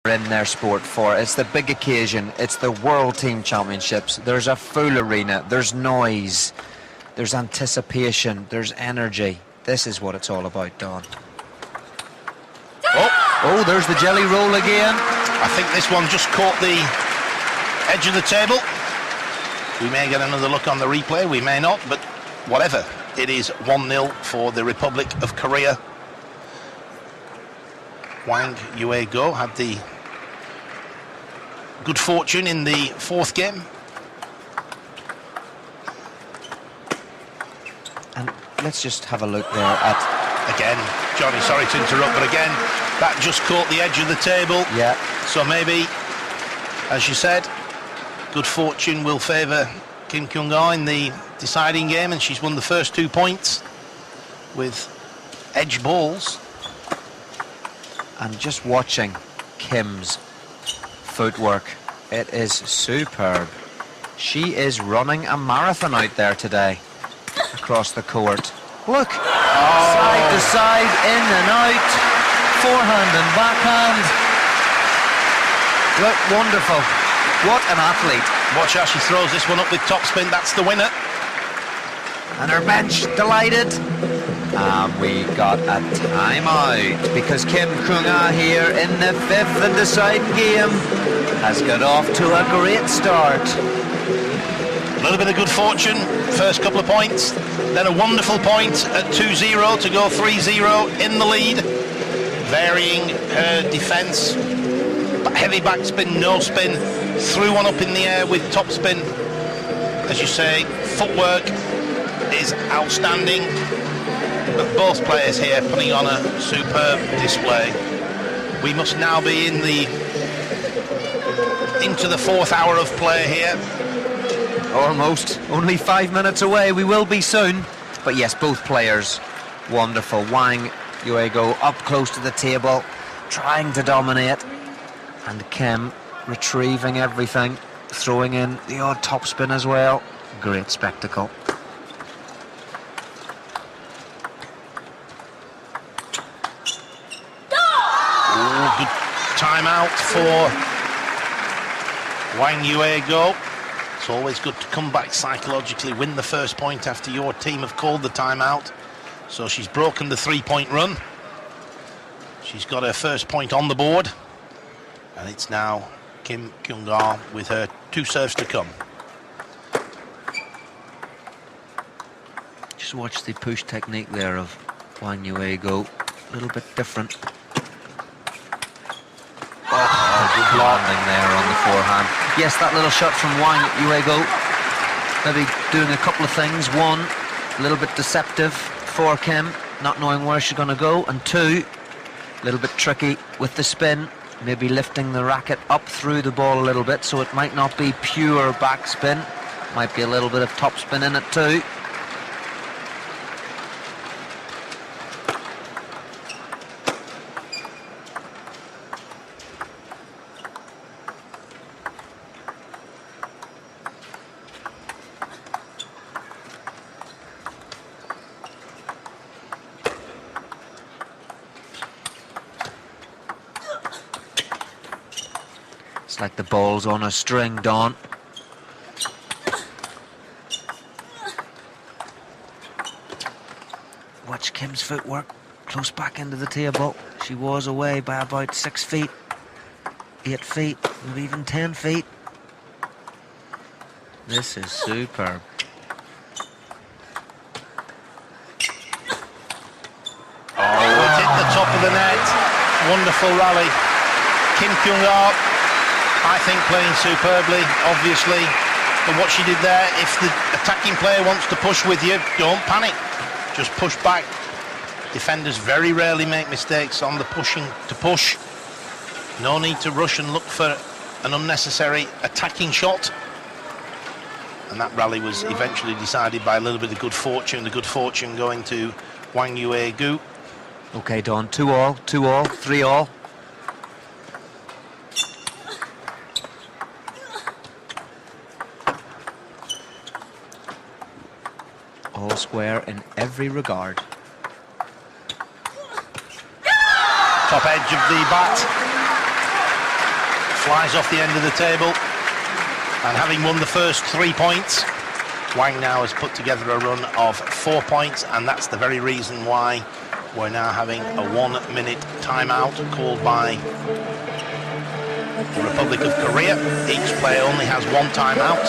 in their sport for. It's the big occasion. It's the World Team Championships. There's a full arena. There's noise. There's anticipation. There's energy. This is what it's all about, Don. Oh, there's the jelly roll again. I think this one just caught the edge of the table. We may get another look on the replay. We may not, but whatever. It is 1-0 for the Republic of Korea. Wang Yue-go had the good fortune in the fourth game. And let's just have a look there at... Again, Johnny, sorry to interrupt, but again, that just caught the edge of the table. Yeah. So maybe, as you said, good fortune will favour Kim Kyung-ah in the deciding game, and she's won the first 2 points with edge balls. And just watching Kim's footwork, it is superb. She is running a marathon out there today across the court. Look, side to side, in and out, forehand and backhand. Look, wonderful. What an athlete. Watch how she throws this one up with topspin. That's the winner. And her bench delighted. And we got a timeout because Kim Kyung-ah here in the fifth and deciding game has got off to a great start. A little bit of good fortune, first couple of points, then a wonderful point at 2-0 to go 3-0 in the lead, varying her defence. Heavy backspin, no spin, threw one up in the air with topspin. As you say, footwork is outstanding, but both players here putting on a superb display. We must now be into the fourth hour of play here. Almost. Only 5 minutes away. We will be soon. But yes, both players wonderful. Wang Yue-go up close to the table, trying to dominate. And Kim retrieving everything, throwing in the odd topspin as well. Great spectacle. Ooh, good timeout for Wang Yue-go. It's always good to come back psychologically, win the first point after your team have called the timeout. So she's broken the 3-point run. She's got her first point on the board. And it's now Kim Kyung-ah with her 2 serves to come. Just watch the push technique there of Wang Yue-go. A little bit different. Good landing there on the forehand. Yes, that little shot from Wang Yue-go, maybe doing a couple of things. One, a little bit deceptive for Kim, not knowing where she's going to go. And two, a little bit tricky with the spin, maybe lifting the racket up through the ball a little bit, so it might not be pure backspin. Might be a little bit of topspin in it too. It's like the ball's on a string, Don. Watch Kim's footwork, close back into the table. She was away by about 6 feet, 8 feet, maybe even 10 feet. This is superb. Oh, it hit the top of the net. Wonderful rally. Kim Kyung-ah, I think, playing superbly, obviously. But what she did there, if the attacking player wants to push with you, don't panic. Just push back. Defenders very rarely make mistakes on the pushing to push. No need to rush and look for an unnecessary attacking shot. And that rally was eventually decided by a little bit of good fortune. The good fortune going to Wang Yue-go. Okay, Don, 2-all, 2-all, 3-all. All square in every regard. Top edge of the bat. flies off the end of the table. And having won the first 3 points, Wang now has put together a run of 4 points, and that's the very reason why we're now having a 1-minute timeout called by the Republic of Korea. Each player only has 1 timeout.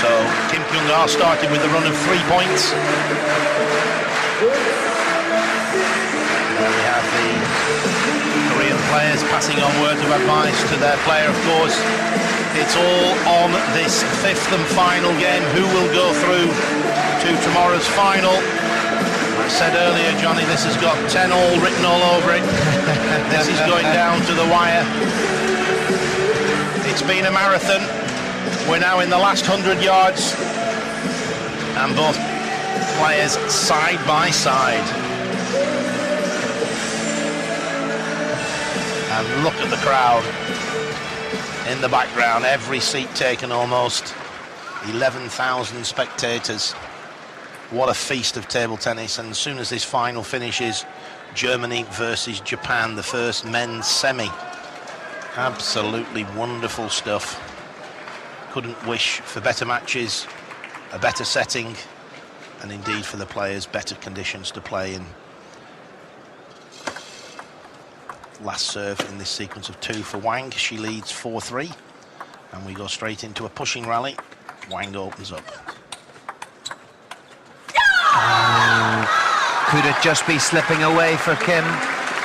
So Kim Kyung-ah started with a run of 3 points. There we have the Korean players passing on words of advice to their player, of course. It's all on this 5th and final game. Who will go through to tomorrow's final? I said earlier, Johnny, this has got 10 all written all over it. This is going down to the wire. It's been a marathon. We're now in the last 100 yards. And both players side by side. And look at the crowd in the background, every seat taken almost. 11,000 spectators. What a feast of table tennis. And as soon as this final finishes, Germany versus Japan, the first men's semi. Absolutely wonderful stuff. Couldn't wish for better matches, a better setting, and indeed for the players, better conditions to play in. Last serve in this sequence of 2 for Wang. She leads 4-3, and we go straight into a pushing rally. Wang opens up. Could it just be slipping away for Kim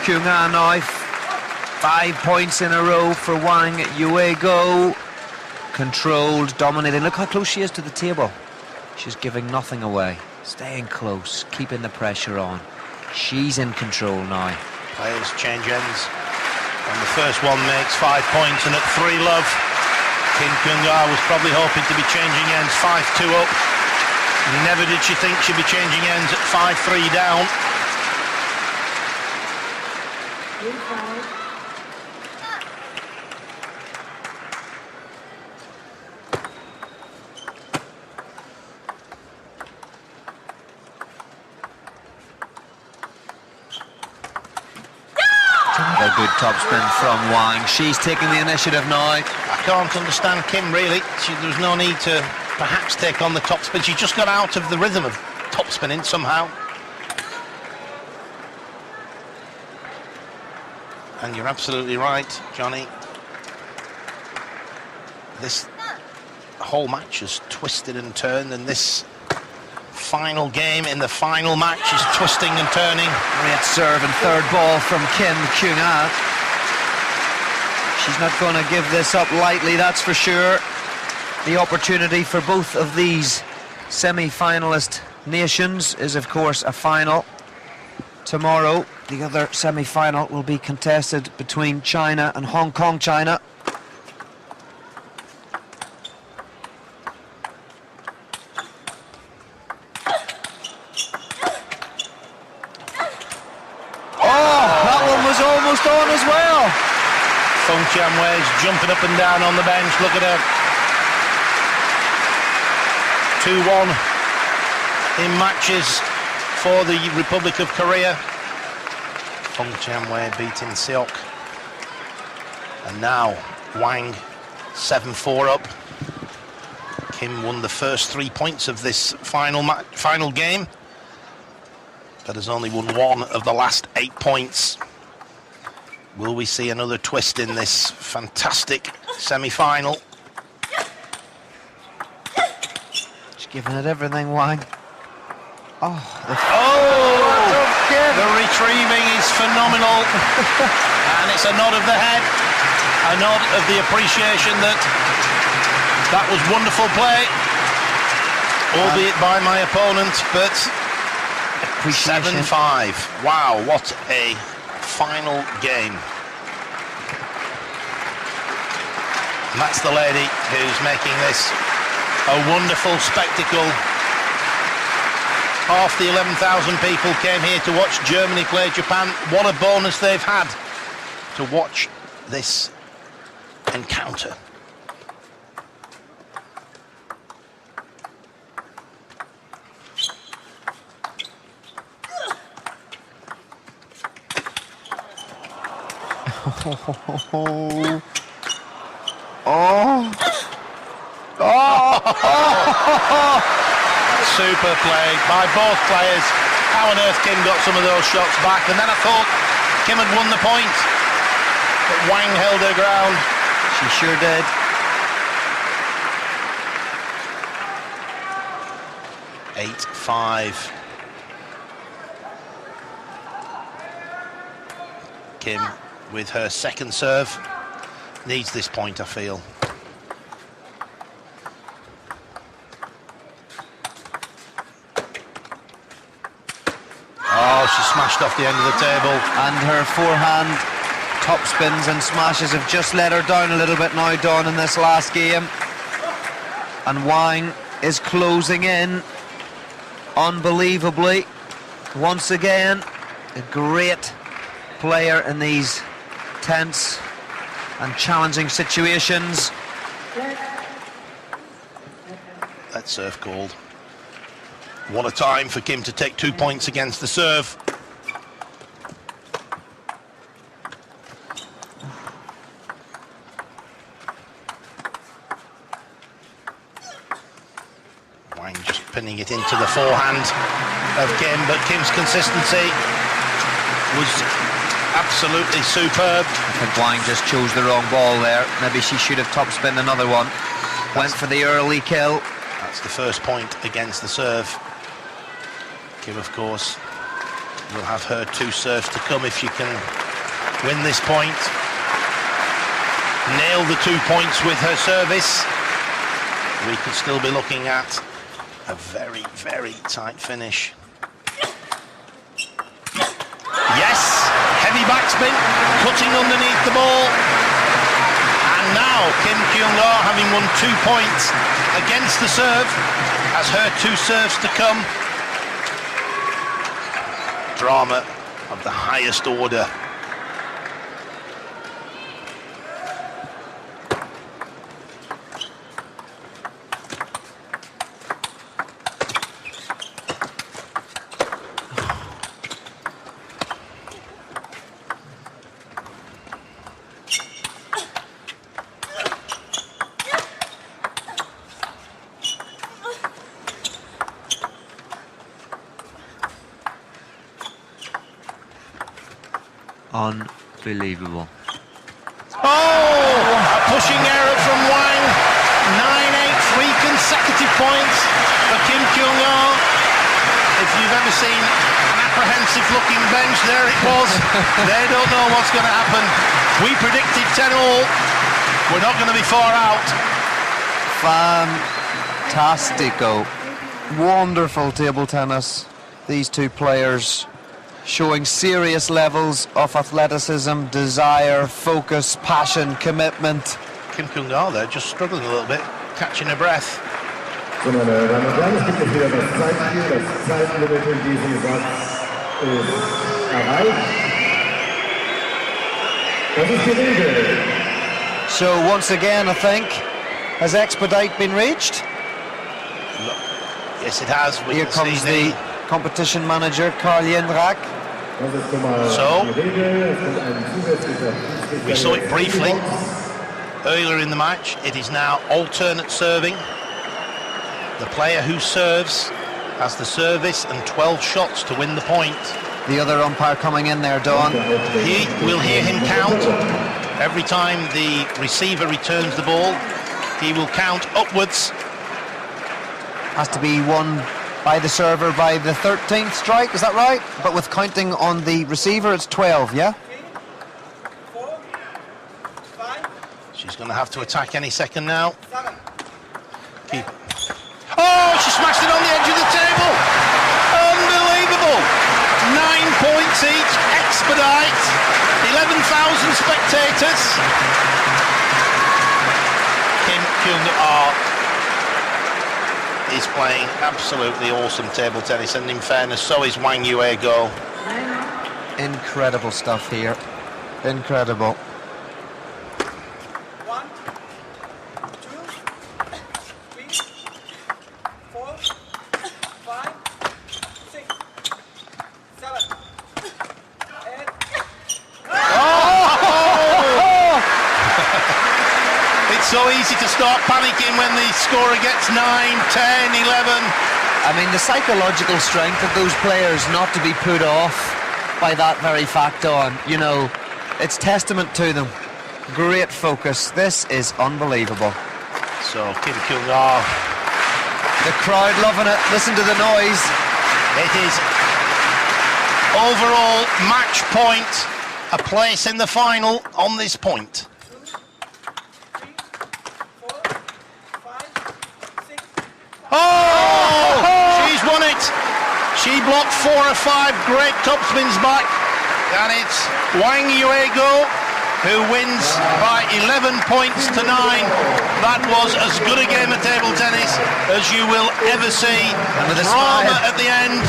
Kyung-ah now? 5 points in a row for Wang. Yue Go. Controlled, dominating. Look how close she is to the table. She's giving nothing away. Staying close, keeping the pressure on. She's in control now. Players change ends. And the first one makes 5 points, and at 3-love, Kim Kyung-ah was probably hoping to be changing ends 5-2 up. Never did she think she'd be changing ends at 5-3 down. Another good topspin from Wang. She's taking the initiative now. I can't understand Kim, really. There was no need to perhaps take on the topspin. She just got out of the rhythm of topspinning somehow. And you're absolutely right, Johnny. This whole match has twisted and turned, and this final game in the final match is twisting and turning. Great serve and third ball from Kim Kyung-ah. She's not going to give this up lightly, that's for sure. The opportunity for both of these semi-finalist nations is, of course, a final. Tomorrow, the other semi-final will be contested between China and Hong Kong, China. Almost on as well. Feng Jianwei's jumping up and down on the bench. Look at her. 2-1 in matches for the Republic of Korea. Feng Jianwei beating Seok. And now Wang 7-4 up. Kim won the first 3 points of this final game, but has only won 1 of the last 8 points. Will we see another twist in this fantastic semi-final? She's giving it everything, Wang. The retrieving is phenomenal. And it's a nod of the head, a nod of the appreciation that was wonderful play, albeit by my opponent, but 7-5. Wow, what a final game. And that's the lady who's making this a wonderful spectacle. Half the 11,000 people came here to watch Germany play Japan. What a bonus they've had to watch this encounter. Super play by both players. How on earth Kim got some of those shots back? And then I thought Kim had won the point, but Wang held her ground. She sure did. Eight, 5. Kim with her second serve needs this point, I feel. Oh, she smashed off the end of the table. And her forehand top spins and smashes have just let her down a little bit now, Dawn, in this last game. And Wang is closing in unbelievably. Once again, a great player in these tense and challenging situations. That serve called. What a time for Kim to take 2 points against the serve. Wang just pinning it into the forehand of Kim, but Kim's consistency was absolutely superb. I think Wang just chose the wrong ball there. Maybe she should have top spinned another one. Went for the early kill. That's the first point against the serve. Kim, of course, will have her 2 serves to come if she can win this point. Nail the 2 points with her service. We could still be looking at a very, very tight finish. Yes, heavy backspin, cutting underneath the ball. And now Kim Kyung-ah, having won 2 points against the serve, has her 2 serves to come. Drama of the highest order. Unbelievable. Oh, a pushing error from Wang. 9-8, 3 consecutive points for Kim Kyung-ah. If you've ever seen an apprehensive looking bench, there it was. They don't know what's going to happen. We predicted 10-all. We're not going to be far out. Fantastico. Wonderful table tennis. These two players showing serious levels of athleticism, desire, focus, passion, commitment. Kim Kyung-ah there just struggling a little bit, catching her breath. So, meine Damen und Herren, es gibt jetzt wieder das Zeitspiel. Das Zeitlimit in diesem Satz ist erreicht. Das ist die Regel. So once again, I think, has expedite been reached? Yes, it has. Here comes the competition manager, Karl Jendrak. So, we saw it briefly earlier in the match. It is now alternate serving. The player who serves has the service and 12 shots to win the point. The other umpire coming in there, Dawn. We'll hear him count. Every time the receiver returns the ball, he will count upwards. Has to be won by the server by the 13th strike, is that right? But with counting on the receiver, it's 12, yeah? She's going to have to attack any second now. Keep. Oh, she smashed it on the edge of the table. Unbelievable. 9 points each, expedite. 11,000 spectators. Kim Kyung-ah is playing absolutely awesome table tennis, and in fairness, so is Wang Yue-go. Incredible stuff here. Incredible. 1, 2, 3, 4, 5, 6, 7, 8. Oh! so easy to start panicking when the scorer gets 9, 10, 11. I mean, the psychological strength of those players not to be put off by that very fact on, you know, it's testament to them. Great focus. This is unbelievable. So Kim Kyung-ah. The crowd loving it. Listen to the noise. It is overall match point, a place in the final on this point. 2, 3, 4, 5, 6. Oh! She's won it. She blocked 4 or 5 great topspins back. And it's Wang Yuego who wins by 11 points to 9. That was as good a game of table tennis as you will ever see. And with a drama smile at the end.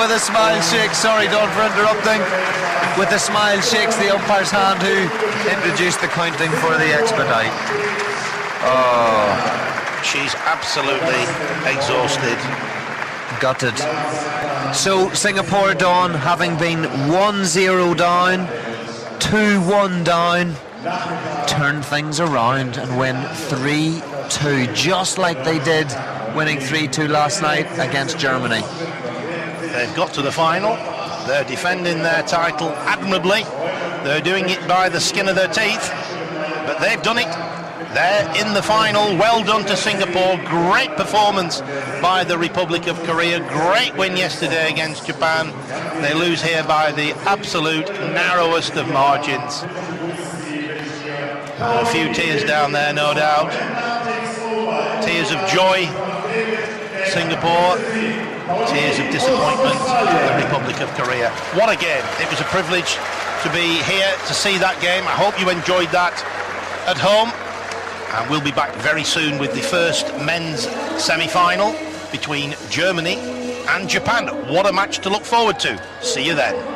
with a smile shakes, sorry Don for interrupting. With a smile shakes the umpire's hand who introduced the counting for the expedite. Oh, She's absolutely exhausted. gutted. So Singapore Dawn, having been 1-0 down, 2-1 down, turn things around and win 3-2, just like they did winning 3-2 last night against Germany. They've got to the final. They're defending their title admirably. They're doing it by the skin of their teeth, but they've done it. They're in the final. Well done to Singapore. Great performance by the Republic of Korea. Great win yesterday against Japan. They lose here by the absolute narrowest of margins. A few tears down there, no doubt. Tears of joy, Singapore. Tears of disappointment, the Republic of Korea. What a game. It was a privilege to be here to see that game. I hope you enjoyed that at home. And we'll be back very soon with the first men's semi-final between Germany and Japan. What a match to look forward to. See you then.